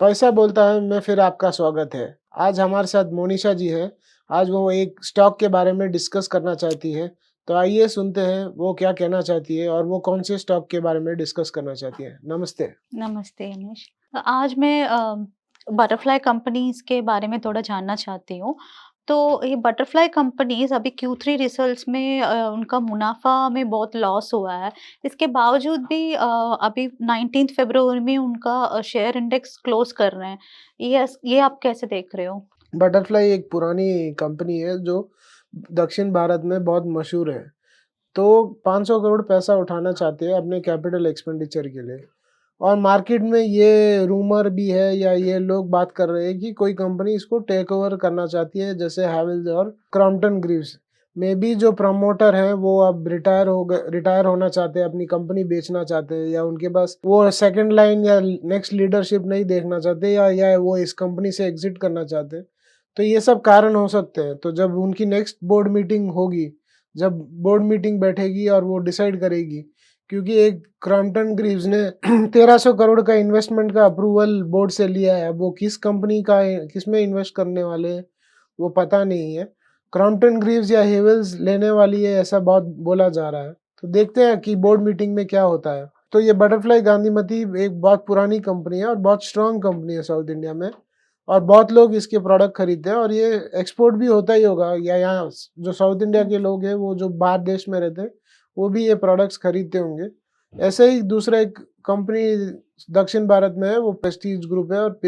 पैसा बोलता है मैं फिर आपका स्वागत है। आज हमारे साथ मोनिशा जी हैं। आज वो एक स्टॉक के बारे में डिस्कस करना चाहती है। तो आइए सुनते हैं वो क्या कहना चाहती है और वो कौन से स्टॉक के बारे में डिस्कस करना चाहती है। नमस्ते। नमस्ते अनिश। आज मैं बटरफ्लाई कंपनीज़ के बारे में थोड़ा जानना चाहती हूँ। तो ये बटरफ्लाई कंपनीज़ अभी Q3 रिजल्ट्स में उनका मुनाफ़ा में बहुत लॉस हुआ है। इसके बावजूद भी अभी 19th फ़रवरी में उनका शेयर इंडेक्स क्लोज़ कर रहे हैं। ये आप कैसे देख रहे हो? बटरफ्लाई एक पुरानी कंपनी है जो दक्षिण भारत में बहुत मशहूर है। तो 500 करोड़ पैसा उठाना चाहते हैं अपने कैपिटल एक्सपेंडिचर के लिए। और मार्केट में ये रूमर भी है या ये लोग बात कर रहे हैं कि कोई कंपनी इसको टेक ओवर करना चाहती है जैसे हैवेल्स और क्रॉम्पटन ग्रीव्स। मे बी जो प्रमोटर हैं वो अब रिटायर होना चाहते हैं, अपनी कंपनी बेचना चाहते हैं, या उनके पास वो सेकंड लाइन या नेक्स्ट लीडरशिप नहीं देखना चाहते, या वो इस कंपनी से एग्जिट करना चाहते हैं। तो ये सब कारण हो सकते हैं। तो जब उनकी नेक्स्ट बोर्ड मीटिंग होगी, जब बोर्ड मीटिंग बैठेगी और वो डिसाइड करेगी, क्योंकि एक क्रॉम्पटन ग्रीव्स ने 1300 करोड़ का इन्वेस्टमेंट का अप्रूवल बोर्ड से लिया है। वो किस कंपनी का किस में इन्वेस्ट करने वाले हैं वो पता नहीं है। क्रॉम्पटन ग्रीव्स या हेवल्स लेने वाली है ऐसा बहुत बोला जा रहा है। तो देखते हैं कि बोर्ड मीटिंग में क्या होता है। तो ये बटरफ्लाई गांधीमती एक बहुत पुरानी कंपनी है और बहुत स्ट्रांग कंपनी है साउथ इंडिया में, और बहुत लोग इसके प्रोडक्ट खरीदते हैं, और ये एक्सपोर्ट भी होता ही होगा, या यहाँ जो साउथ इंडिया के लोग हैं वो जो बाहर देश में रहते हैं वो भी ये प्रोडक्ट्स खरीदते होंगे। ऐसे ही दूसरा एक कंपनी दक्षिण भारत में है, वो प्रेस्टीज ग्रुप है, और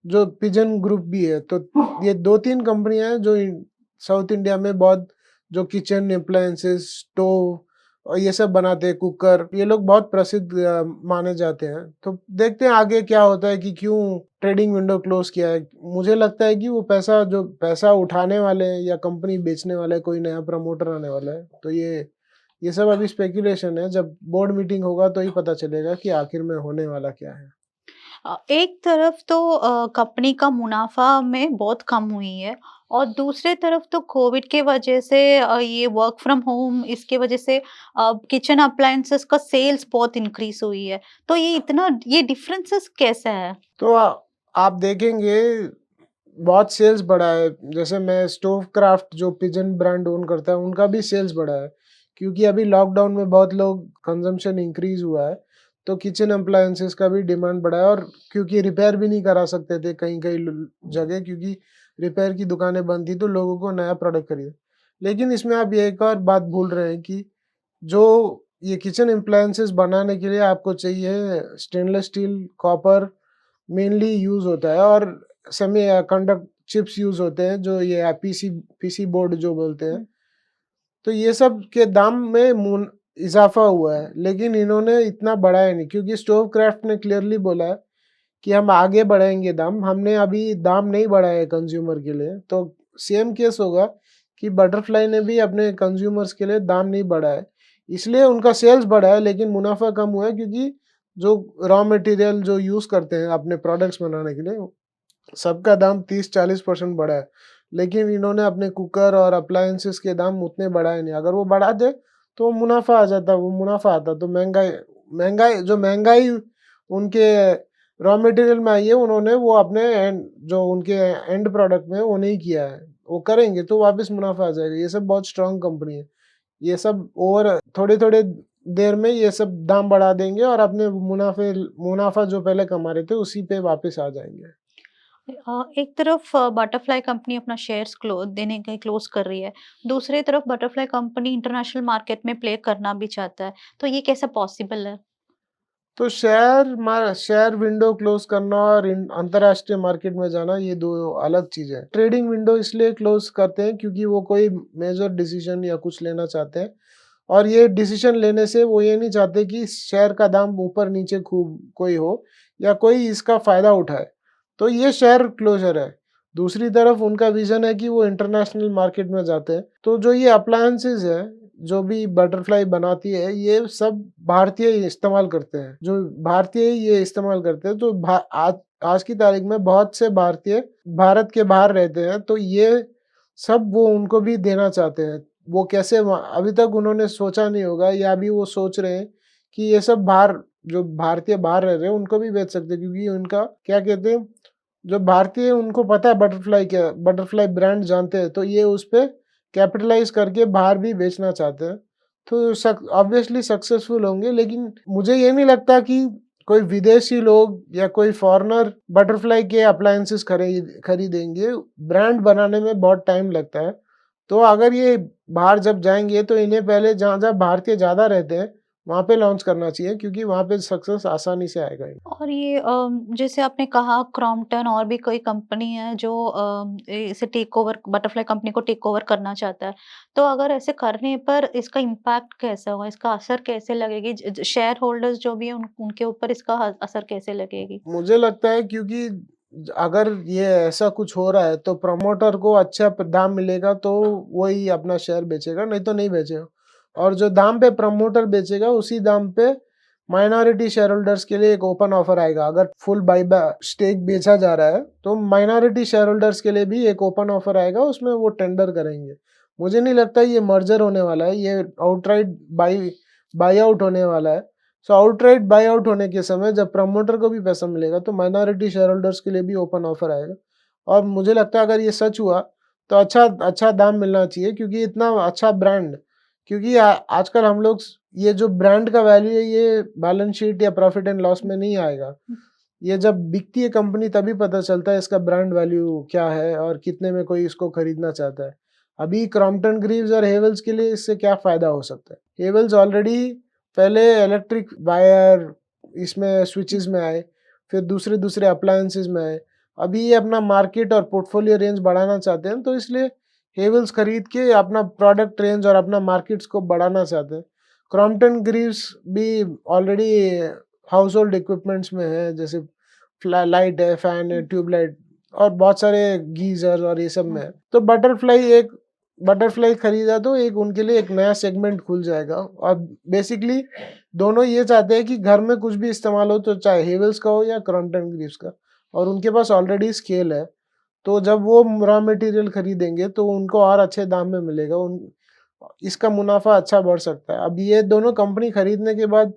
जो पिजन ग्रुप भी है। तो ये दो तीन कंपनियां हैं जो साउथ इंडिया में बहुत, जो किचन अप्लायंसेस, स्टोव और ये सब बनाते हैं, कुकर, ये लोग बहुत प्रसिद्ध माने जाते हैं। तो देखते हैं आगे क्या होता है कि क्यों ट्रेडिंग विंडो क्लोज किया है। मुझे लगता है कि वो पैसा उठाने वाले हैं या कंपनी बेचने वाले, कोई नया प्रमोटर आने वाला है। तो ये सब अभी स्पेकुलेशन है। जब बोर्ड मीटिंग होगा तो ही पता चलेगा कि आखिर में होने वाला क्या है। एक तरफ तो कंपनी का मुनाफा में बहुत कम हुई है और दूसरे तरफ तो कोविड के वजह से ये वर्क फ्रॉम होम इसके वजह से किचन अप्लायंसेस का सेल्स बहुत इंक्रीज हुई है। तो ये डिफरेंसेस कैसे है? तो आप देखेंगे बहुत सेल्स बढ़ा है। जैसे मैं स्टोव क्राफ्ट जो पिजन ब्रांड ओन करता है उनका भी सेल्स बढ़ा है, क्योंकि अभी लॉकडाउन में बहुत लोग कंजम्पशन इंक्रीज हुआ है। तो किचन अप्लायंसेस का भी डिमांड बढ़ा है, और क्योंकि रिपेयर भी नहीं करा सकते थे कहीं कहीं जगह, क्योंकि रिपेयर की दुकानें बंद थी, तो लोगों को नया प्रोडक्ट खरीदे। लेकिन इसमें आप ये एक और बात भूल रहे हैं कि जो ये किचन अप्लायंसेस बनाने के लिए आपको चाहिए stainless steel, copper mainly use होता है, और सेमी कंडक्ट चिप्स यूज होते हैं, जो ये पीसी बोर्ड जो बोलते हैं। तो ये सब के दाम में इजाफा हुआ है, लेकिन इन्होंने इतना बढ़ाया नहीं, क्योंकि स्टोव क्राफ्ट ने क्लियरली बोला है कि हम आगे बढ़ाएंगे दाम, हमने अभी दाम नहीं बढ़ाया कंज्यूमर के लिए। तो सेम केस होगा कि बटरफ्लाई ने भी अपने कंज्यूमर्स के लिए दाम नहीं बढ़ाया, इसलिए उनका सेल्स बढ़ा है लेकिन मुनाफा कम हुआ है, क्योंकि जो रॉ मटेरियल जो यूज करते हैं अपने प्रोडक्ट्स बनाने के लिए, सबका दाम 30-40% बढ़ा है। लेकिन इन्होंने अपने कुकर और अप्लायंसेस के दाम उतने बढ़ाए नहीं। अगर वो बढ़ा दे तो मुनाफा आ जाता, वो मुनाफा आता। तो महंगाई उनके रॉ मटेरियल में आई है, उन्होंने वो अपने जो उनके एंड प्रोडक्ट में वो नहीं किया है। वो करेंगे तो वापस मुनाफा आ जाएगा। ये सब बहुत स्ट्रांग कंपनी है। ये सब ओवर थोड़े थोड़े देर में ये सब दाम बढ़ा देंगे और अपने मुनाफा जो पहले कमा रहे थे उसी पे वापस आ जाएंगे। एक तरफ बटरफ्लाई कंपनी अपना शेयर्स क्लोज कर रही है, दूसरी तरफ बटरफ्लाई कंपनी इंटरनेशनल मार्केट में प्ले करना भी चाहता है। तो ये कैसे पॉसिबल है? तो शेयर विंडो क्लोज करना और अंतरराष्ट्रीय मार्केट में जाना, ये दो अलग चीज है। ट्रेडिंग विंडो इसलिए क्लोज करते हैं क्योंकि वो कोई मेजर डिसीजन या कुछ लेना चाहते हैं, और ये डिसीजन लेने से वो ये नहीं चाहते कि शेयर का दाम ऊपर नीचे खूब कोई हो या कोई इसका फायदा उठाए। तो ये शेयर क्लोजर है। दूसरी तरफ उनका विजन है कि वो इंटरनेशनल मार्केट में जाते हैं। तो जो ये अप्लायंसेज है, जो भी बटरफ्लाई बनाती है, ये सब भारतीय ही इस्तेमाल करते हैं। जो भारतीय ही ये इस्तेमाल करते हैं। तो आज की तारीख में बहुत से भारतीय भारत के बाहर रहते हैं, तो ये सब वो उनको भी देना चाहते हैं। वो कैसे, अभी तक उन्होंने सोचा नहीं होगा, या अभी वो सोच रहे हैं कि ये सब बाहर जो भारतीय बाहर रह रहे हैं उनको भी बेच सकते हैं, क्योंकि उनका क्या कहते हैं, जो भारतीय उनको पता है बटरफ्लाई क्या, बटरफ्लाई ब्रांड जानते हैं, तो ये उस पे कैपिटलाइज करके बाहर भी बेचना चाहते हैं। तो ऑब्वियसली सक्सेसफुल होंगे, लेकिन मुझे ये नहीं लगता कि कोई विदेशी लोग या कोई फॉरेनर बटरफ्लाई के अप्लायंसेस खरीदेंगे। ब्रांड बनाने में बहुत टाइम लगता है। तो अगर ये बाहर जब जाएंगे तो इन्हें पहले जहाँ जहाँ भारतीय ज़्यादा रहते हैं वहाँ पे लॉन्च करना चाहिए, क्योंकि वहाँ पे सक्सेस आसानी से आएगा। और ये जैसे आपने कहा क्रॉम्पटन और भी कोई कंपनी है जो इसे टेक ओवर बटरफ्लाई कंपनी को टेक ओवर करना चाहता है। तो अगर ऐसे करने पर इसका इम्पैक्ट कैसा होगा? इसका असर कैसे लगेगी? शेयर होल्डर्स जो भी हैं उनके ऊपर इसका असर कैसे लगेगी? मुझे लगता है क्योंकि अगर ये ऐसा कुछ हो रहा है तो प्रमोटर को अच्छा दाम मिलेगा तो वही अपना शेयर बेचेगा, नहीं तो नहीं बेचेगा। और जो दाम पे प्रमोटर बेचेगा उसी दाम पे माइनॉरिटी शेयर होल्डर्स के लिए एक ओपन ऑफर आएगा। अगर फुल बाईबैक स्टेक बेचा जा रहा है तो माइनॉरिटी शेयर होल्डर्स के लिए भी एक ओपन ऑफर आएगा, उसमें वो टेंडर करेंगे। मुझे नहीं लगता ये मर्जर होने वाला है, ये आउटराइट बाई आउट होने वाला है। सो आउटराइट बाई आउट होने के समय जब प्रमोटर को भी पैसा मिलेगा तो माइनॉरिटी शेयर होल्डर्स के लिए भी ओपन ऑफर आएगा। और मुझे लगता है अगर ये सच हुआ तो अच्छा दाम मिलना चाहिए, क्योंकि इतना अच्छा ब्रांड, क्योंकि आजकल हम लोग ये जो ब्रांड का वैल्यू है ये बैलेंस शीट या प्रॉफिट एंड लॉस में नहीं आएगा। ये जब बिकती है कंपनी तभी पता चलता है इसका ब्रांड वैल्यू क्या है और कितने में कोई इसको खरीदना चाहता है। अभी क्रॉम्पटन ग्रीव्स और हेवल्स के लिए इससे क्या फायदा हो सकता है? हेवल्स ऑलरेडी पहले इलेक्ट्रिक वायर इसमें स्विचेस में आए, फिर दूसरे अप्लायंसेस में आए। अभी ये अपना मार्केट और पोर्टफोलियो रेंज बढ़ाना चाहते हैं, तो इसलिए हेवल्स खरीद के अपना प्रोडक्ट रेंज और अपना मार्केट्स को बढ़ाना चाहते हैं। क्रॉम्पटन ग्रीव्स भी ऑलरेडी हाउस होल्ड इक्विपमेंट्स में है, जैसे लाइट है, फैन है, ट्यूबलाइट और बहुत सारे गीजर और ये सब में है। तो बटरफ्लाई खरीदा तो एक उनके लिए एक नया सेगमेंट खुल जाएगा। और बेसिकली दोनों ये चाहते हैं कि घर में कुछ भी इस्तेमाल हो, तो चाहे हेवल्स का हो या क्रॉम्पटन ग्रीव्स का, और उनके पास ऑलरेडी स्केल है। तो जब वो रॉ मटेरियल खरीदेंगे तो उनको और अच्छे दाम में मिलेगा, इसका मुनाफा अच्छा बढ़ सकता है। अब ये दोनों कंपनी खरीदने के बाद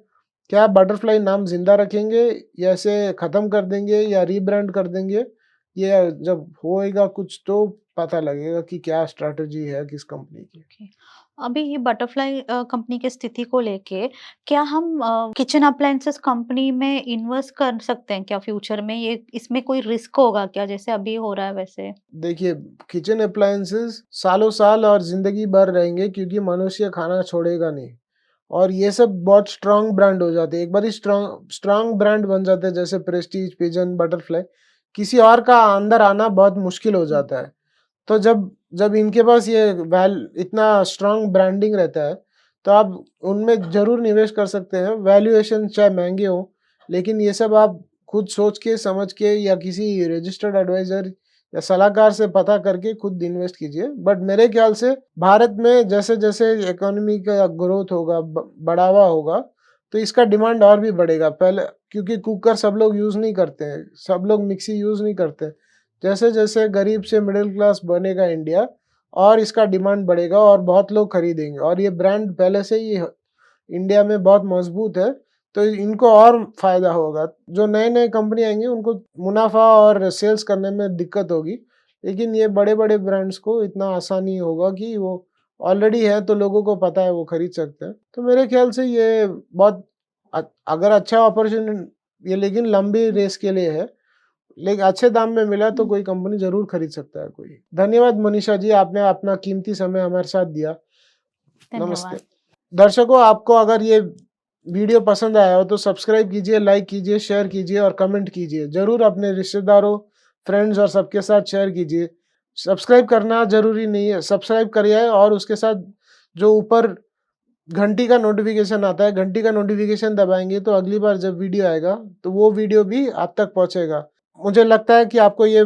क्या बटरफ्लाई नाम जिंदा रखेंगे या इसे खत्म कर देंगे या रीब्रांड कर देंगे, ये जब होएगा कुछ तो पता लगेगा कि क्या स्ट्रैटेजी है किस कंपनी की। ओके। अभी ये बटरफ्लाई कंपनी की स्थिति को लेके क्या हम किचन अप्लायंसेस कंपनी में इन्वेस्ट कर सकते हैं क्या फ्यूचर में? ये इसमें कोई रिस्क होगा क्या जैसे अभी हो रहा है वैसे? देखिए, किचन अप्लायंसेस सालों साल और जिंदगी भर रहेंगे, क्योंकि मनुष्य खाना छोड़ेगा नहीं। और ये सब बहुत स्ट्रांग ब्रांड हो जाते हैं, एक बार ही स्ट्रांग ब्रांड बन जाते हैं, जैसे प्रेस्टीज, पिजन, बटरफ्लाई। किसी और का अंदर आना बहुत मुश्किल हो जाता है। तो जब जब इनके पास ये इतना स्ट्रांग ब्रांडिंग रहता है तो आप उनमें जरूर निवेश कर सकते हैं। वैल्यूएशन चाहे महंगे हो, लेकिन ये सब आप खुद सोच के समझ के या किसी रजिस्टर्ड एडवाइजर या सलाहकार से पता करके खुद इन्वेस्ट कीजिए। बट मेरे ख्याल से भारत में जैसे जैसे इकोनॉमी का ग्रोथ होगा, बढ़ावा होगा, तो इसका डिमांड और भी बढ़ेगा। पहले क्योंकि कुकर सब लोग यूज़ नहीं करते हैं, सब लोग मिक्सी यूज़ नहीं करते। जैसे जैसे गरीब से मिडिल क्लास बनेगा इंडिया, और इसका डिमांड बढ़ेगा और बहुत लोग खरीदेंगे। और ये ब्रांड पहले से ही इंडिया में बहुत मजबूत है, तो इनको और फायदा होगा। जो नए नए कंपनी आएंगे उनको मुनाफा और सेल्स करने में दिक्कत होगी, लेकिन ये बड़े बड़े ब्रांड्स को इतना आसानी होगा कि वो ऑलरेडी है तो लोगों को पता है, वो खरीद सकते हैं। तो मेरे ख्याल से ये बहुत अगर अच्छा अपॉर्चुनिटी, ये लेकिन लंबी रेस के लिए है, लेकिन अच्छे दाम में मिला तो कोई कंपनी जरूर खरीद सकता है कोई। धन्यवाद मनीषा जी, आपने अपना कीमती समय हमारे साथ दिया। नमस्ते। धन्यवाद। दर्शकों, आपको अगर ये वीडियो पसंद आया हो तो सब्सक्राइब कीजिए, लाइक कीजिए, शेयर कीजिए और कमेंट कीजिए। जरूर अपने रिश्तेदारों, फ्रेंड्स और सबके साथ शेयर कीजिए। सब्सक्राइब करना जरूरी नहीं है, सब्सक्राइब करिए और उसके साथ जो ऊपर घंटी का नोटिफिकेशन आता है, घंटी का नोटिफिकेशन दबाएंगे तो अगली बार जब वीडियो आएगा तो वो वीडियो भी आप तक पहुंचेगा। मुझे लगता है कि आपको ये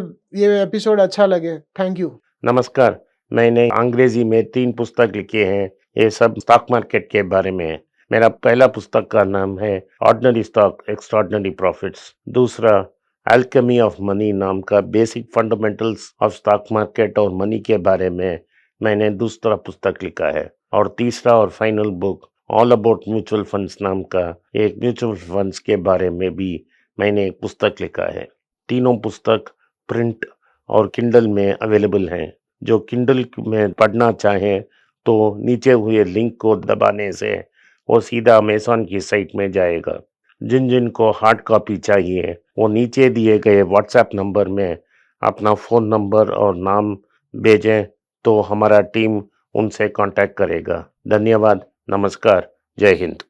एपिसोड अच्छा लगे। Thank you. नमस्कार। मैंने अंग्रेजी में 3 पुस्तक लिखे हैं। ये सब स्टॉक मार्केट के बारे में है। मेरा पहला पुस्तक का नाम है ऑर्डिनरी स्टॉक एक्स्ट्राऑर्डिनरी प्रॉफिट्स। दूसरा अल्केमी ऑफ मनी नाम का basic fundamentals of stock market और मनी के बारे में मैंने दूसरा पुस्तक लिखा है। और तीसरा और final book all about mutual funds नाम का एक म्यूचुअल फंड्स के बारे में भी मैंने एक पुस्तक लिखा है। तीनों पुस्तक प्रिंट और किंडल में अवेलेबल हैं। जो किंडल में पढ़ना चाहें तो नीचे हुए लिंक को दबाने से वो सीधा अमेज़न की साइट में जाएगा। जिन को हार्ड कॉपी चाहिए वो नीचे दिए गए व्हाट्सएप नंबर में अपना फ़ोन नंबर और नाम भेजें तो हमारा टीम उनसे कांटेक्ट करेगा। धन्यवाद, नमस्कार, जय हिंद।